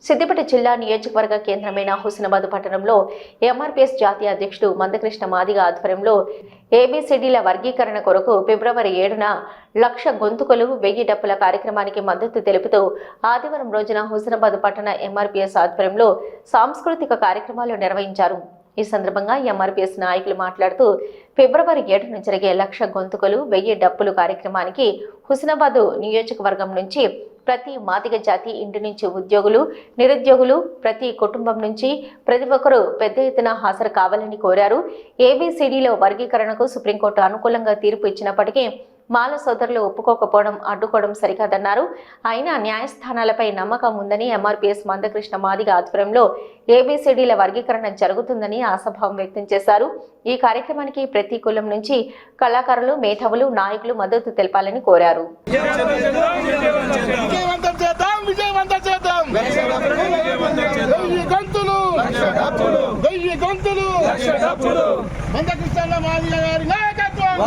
సిద్దిపేట జిల్లా నియోజకవర్గ కేంద్రమైన హుస్నాబాద్ పట్టణంలో ఎంఆర్పీఎస్ జాతీయ అధ్యక్షుడు మందకృష్ణ మాదిగ ఆధ్వర్యంలో ఏబీసీడీల వర్గీకరణ కొరకు ఫిబ్రవరి 7న 1,00,000 గొంతుకలు 1000 డప్పుల కార్యక్రమానికి మద్దతు తెలుపుతూ ఆదివారం రోజున హుస్నాబాద్ పట్టణ ఎంఆర్పీఎస్ ఆధ్వర్యంలో సాంస్కృతిక కార్యక్రమాలు నిర్వహించారు. ఈ సందర్భంగా ఎంఆర్పీఎస్ నాయకులు మాట్లాడుతూ ఫిబ్రవరి 7న జరిగే 1,00,000 గొంతుకలు 1000 డప్పులు కార్యక్రమానికి హుస్నాబాద్ నియోజకవర్గం నుంచి ప్రతి మాదిగ జాతి ఇంటి నుంచి ఉద్యోగులు, నిరుద్యోగులు, ప్రతి కుటుంబం నుంచి ప్రతి ఒక్కరూ పెద్ద ఎత్తున హాజరు కావాలని కోరారు. ఏబీసీడీలో వర్గీకరణకు సుప్రీంకోర్టు అనుకూలంగా తీర్పు ఇచ్చినప్పటికీ మాల సోదరులు ఒప్పుకోకపోవడం అడ్డుకోవడం సరికాదన్నారు. అయినా న్యాయస్థానాలపై నమ్మకం ఉందని ఎంఆర్పీఎస్ మందకృష్ణ మాదిగ ఆధ్వర్యంలో ఏబీసీడీల వర్గీకరణ జరుగుతుందని ఆశాభావం వ్యక్తం చేశారు. ఈ కార్యక్రమానికి ప్రతి కులం నుంచి కళాకారులు, మేధావులు, నాయకులు మద్దతు తెలపాలని కోరారు. మందకృష్ణ మాదిగ గారి నాయకత్వం.